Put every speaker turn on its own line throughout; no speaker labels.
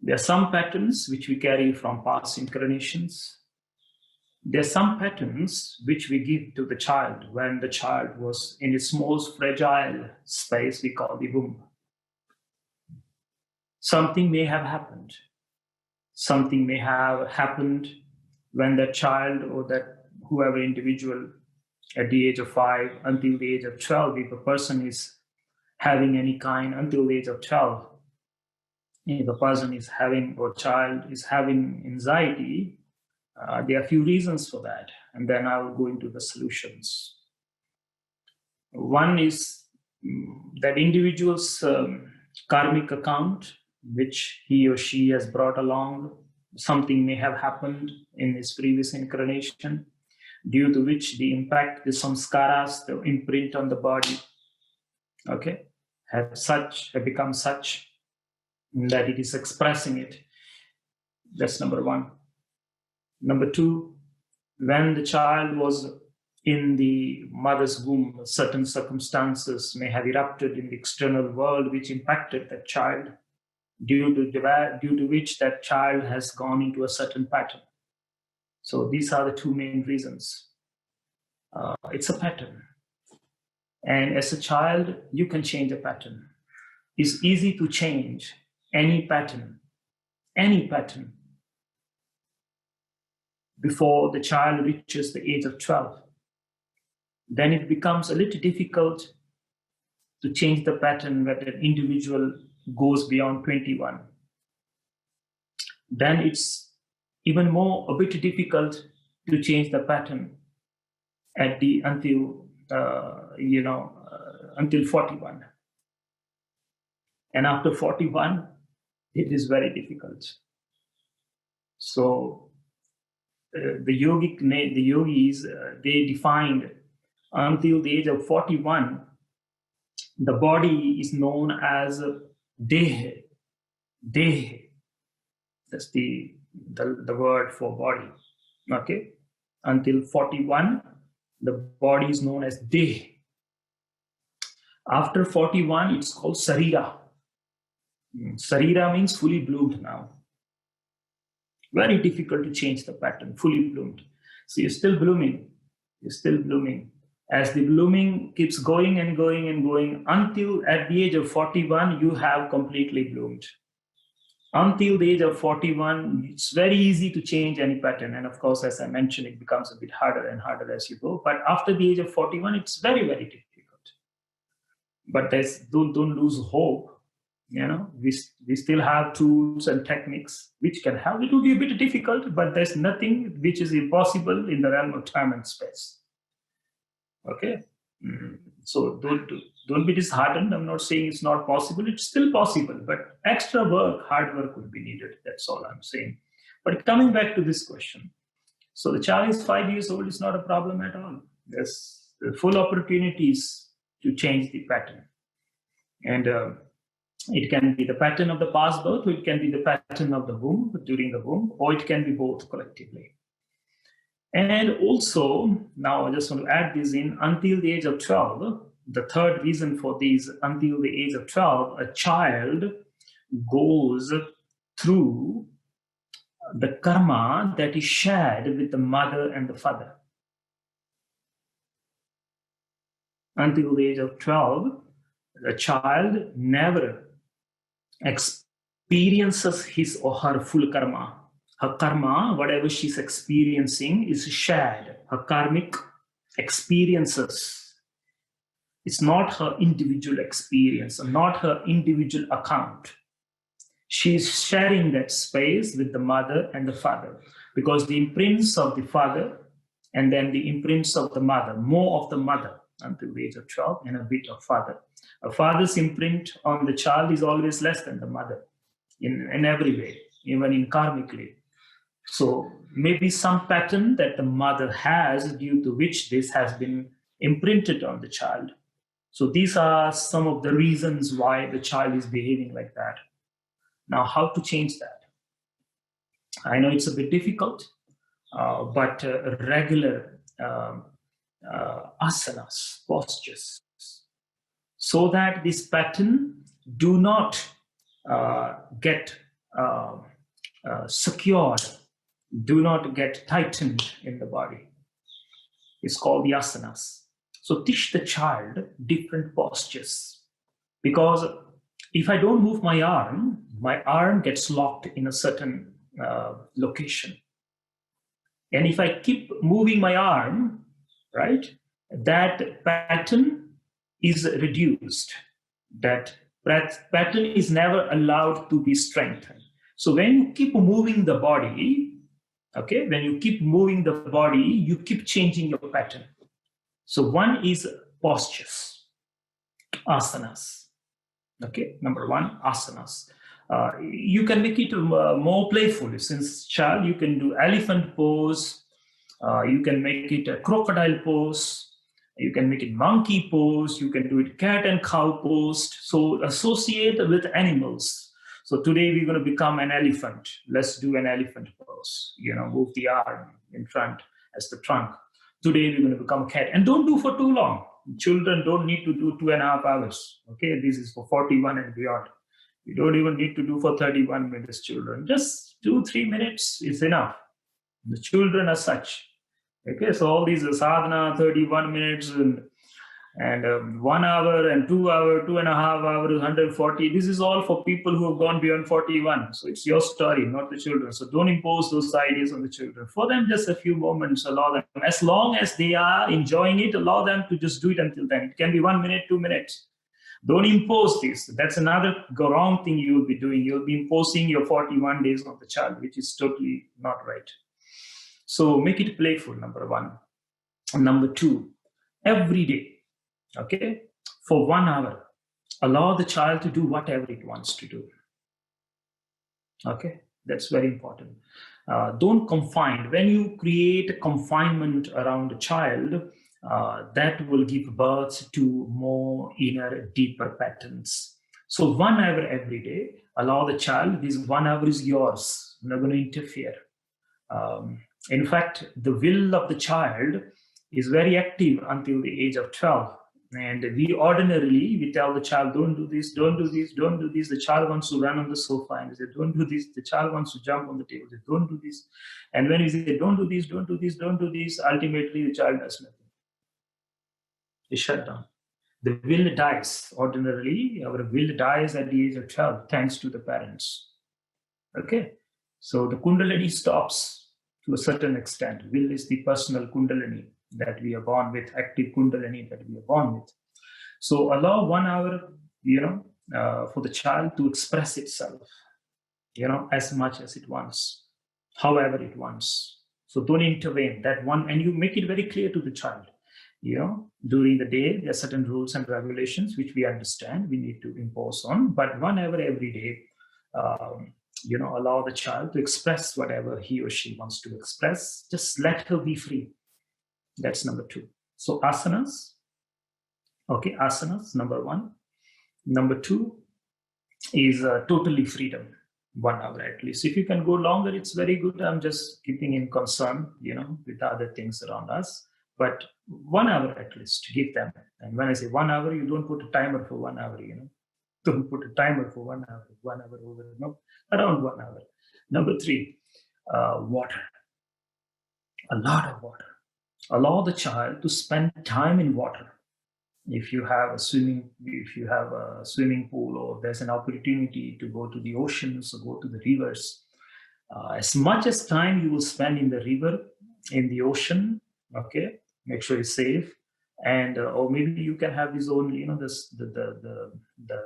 There are some patterns which we carry from past incarnations. There are some patterns which we give to the child when the child was in its most fragile space we call the womb. Something may have happened. Something may have happened when that child or that whoever individual at the age of 5 until the age of 12, if a person is having any kind until the age of 12, if a person is having or child is having anxiety, there are a few reasons for that. And then I will go into the solutions. One is that individual's karmic account, which he or she has brought along. Something may have happened in his previous incarnation, due to which the impact, the samskaras, the imprint on the body, okay, have become such that it is expressing it. That's number one. Number two, when the child was in the mother's womb, certain circumstances may have erupted in the external world which impacted that child, due to which that child has gone into a certain pattern. So these are the two main reasons. It's a pattern. And as a child, you can change a pattern. It's easy to change any pattern, before the child reaches the age of 12. Then it becomes a little difficult to change the pattern when an individual goes beyond 21. Then it's even more a bit difficult to change the pattern at until 41. And after 41, it is very difficult. So the yogis, they defined until the age of 41, the body is known as dehe. Dehe. That's the word for body. Okay? Until 41, the body is known as dehe. After 41, it's called sarira. Sarira means fully bloomed now. Very difficult to change the pattern, fully bloomed. So you're still blooming. As the blooming keeps going and going and going, until at the age of 41, you have completely bloomed. Until the age of 41, it's very easy to change any pattern. And of course, as I mentioned, it becomes a bit harder and harder as you go. But after the age of 41, it's very, very difficult. But don't lose hope. We still have tools and techniques which can help. It will be a bit difficult, but there's nothing which is impossible in the realm of time and space. Okay? So don't be disheartened. I'm not saying it's not possible. It's still possible, but extra work, hard work will be needed. That's all I'm saying. But coming back to this question. So the child is 5 years old. It's not a problem at all. There's full opportunities to change the pattern. And it can be the pattern of the past birth, or it can be the pattern of the womb, during the womb, or it can be both collectively. And also, now I just want to add this in, until the age of 12, the third reason for these, until the age of 12, a child goes through the karma that is shared with the mother and the father. Until the age of 12, the child never experiences his or her full karma. Her karma, whatever she's experiencing, is shared. Her karmic experiences. It's not her individual experience, not her individual account. She's sharing that space with the mother and the father, because the imprints of the father and then the imprints of the mother, more of the mother until the age of 12 and a bit of father. A father's imprint on the child is always less than the mother in every way, even in karmically. So maybe some pattern that the mother has, due to which this has been imprinted on the child. So these are some of the reasons why the child is behaving like that. Now, how to change that? I know it's a bit difficult, but regular asanas, postures, so that this pattern do not get secured, do not get tightened in the body. It's called the asanas. So teach the child different postures, because if I don't move my arm gets locked in a certain location. And if I keep moving my arm, right, that pattern is reduced. That pattern is never allowed to be strengthened. So when you keep moving the body, okay, when you keep moving the body, you keep changing your pattern. So one is postures, asanas. Okay, number one, asanas. You can make it more playful. Since child, you can do elephant pose, you can make it a crocodile pose, you can make it monkey pose, you can do it cat and cow pose. So associate with animals. So today we're going to become an elephant. Let's do an elephant pose. Move the arm in front as the trunk. Today we're going to become a cat. And don't do for too long. Children don't need to do 2.5 hours. Okay, this is for 41 and beyond. You don't even need to do for 31 minutes, children. Just 2-3 minutes is enough. The children are such. Okay, so all these sadhana, 31 minutes and 1 hour and 2 hours, 2.5 hours, 140. This is all for people who have gone beyond 41. So it's your story, not the children. So don't impose those ideas on the children. For them, just a few moments, allow them. As long as they are enjoying it, allow them to just do it until then. It can be 1 minute, 2 minutes. Don't impose this. That's another wrong thing you will be doing. You'll be imposing your 41 days on the child, which is totally not right. So make it playful, number one. And number two, every day, okay, for 1 hour, allow the child to do whatever it wants to do. Okay, that's very important. Don't confine. When you create confinement around a child, that will give birth to more inner, deeper patterns. So 1 hour every day, allow the child, this 1 hour is yours. I'm not going to interfere. In fact, the will of the child is very active until the age of 12. And we tell the child, don't do this, don't do this, don't do this. The child wants to run on the sofa and we say, don't do this. The child wants to jump on the table, say, don't do this. And when we say, don't do this, don't do this, don't do this, ultimately the child does nothing. They shut down. The will dies. Ordinarily, our will dies at the age of 12, thanks to the parents. Okay? So the Kundalini stops to a certain extent. Will is the personal Kundalini that we are born with, active Kundalini that we are born with. So allow 1 hour, for the child to express itself, as much as it wants, however it wants. So don't intervene that one, and you make it very clear to the child. During the day, there are certain rules and regulations which we understand we need to impose on, but 1 hour every day, allow the child to express whatever he or she wants to express. Just let her be free. That's number two. So asanas. Okay, asanas, number one. Number two is totally freedom, 1 hour at least. If you can go longer, it's very good. I'm just keeping in concern, with other things around us. But 1 hour at least, give them. And when I say 1 hour, you don't put a timer for 1 hour, Don't put a timer for 1 hour, 1 hour over, no, around 1 hour. Number three, water. A lot of water. Allow the child to spend time in water. If you have a swimming pool, or there's an opportunity to go to the oceans or go to the rivers, as much as time you will spend in the river, in the ocean, okay, make sure it's safe. And or maybe you can have this own, the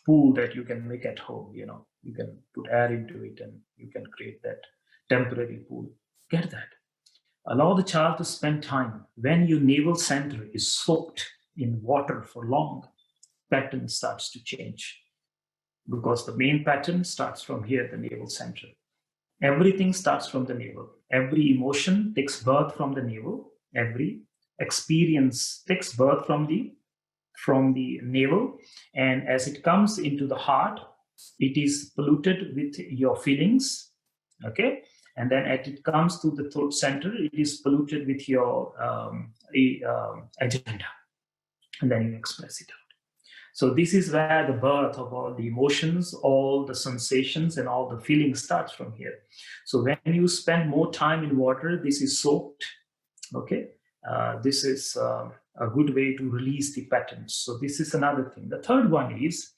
pool that you can make at home. You can put air into it and you can create that temporary pool. Get that. Allow the child to spend time. When your navel center is soaked in water for long, pattern starts to change, because the main pattern starts from here, the navel center. Everything starts from the navel. Every emotion takes birth from the navel. Every experience takes birth from the navel, and as it comes into the heart, it is polluted with your feelings. Okay. And then as it comes to the throat center, it is polluted with your agenda. And then you express it out. So this is where the birth of all the emotions, all the sensations, and all the feelings starts from here. So when you spend more time in water, this is soaked. Okay, this is a good way to release the patterns. So this is another thing. The third one is,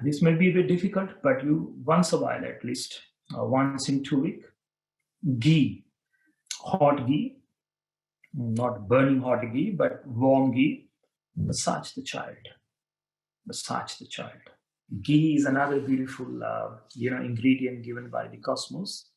this may be a bit difficult, but you once a while, at least once in 2 weeks, ghee, hot ghee, not burning hot ghee, but warm ghee, massage the child. Massage the child. Ghee is another beautiful, ingredient given by the cosmos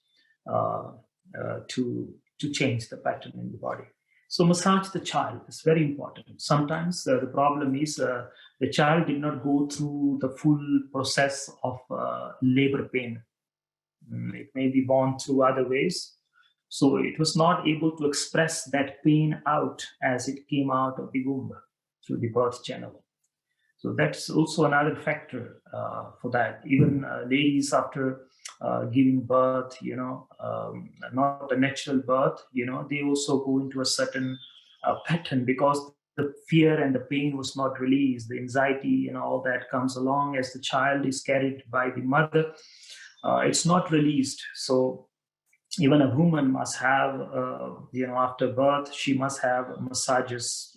to change the pattern in the body. So massage the child is very important. Sometimes the problem is the child did not go through the full process of labor pain. It may be born through other ways. So it was not able to express that pain out as it came out of the womb through the birth channel. So that's also another factor for that. Even ladies after giving birth, not a natural birth, they also go into a certain pattern because the fear and the pain was not released. The anxiety and all that comes along as the child is carried by the mother. It's not released. So even a woman must have, after birth, she must have massages,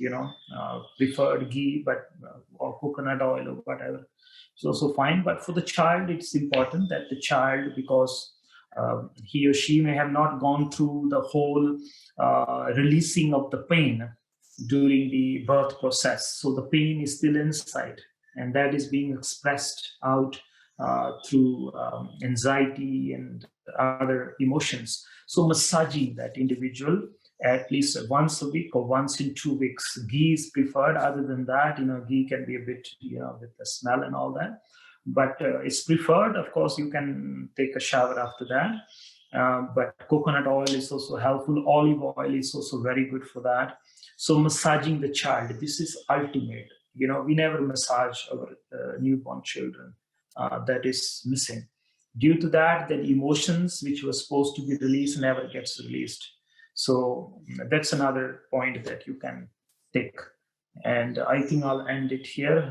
preferred ghee, but or coconut oil or whatever. It's also fine. But for the child, it's important that the child, because he or she may have not gone through the whole releasing of the pain during the birth process. So the pain is still inside, and that is being expressed out through anxiety and other emotions. So massaging that individual at least once a week or once in 2 weeks. Ghee is preferred. Other than that, ghee can be a bit, with the smell and all that. But it's preferred. Of course, you can take a shower after that. But coconut oil is also helpful. Olive oil is also very good for that. So massaging the child, this is ultimate. We never massage our newborn children. That is missing. Due to that, the emotions which were supposed to be released never gets released. So that's another point that you can take. And I think I'll end it here.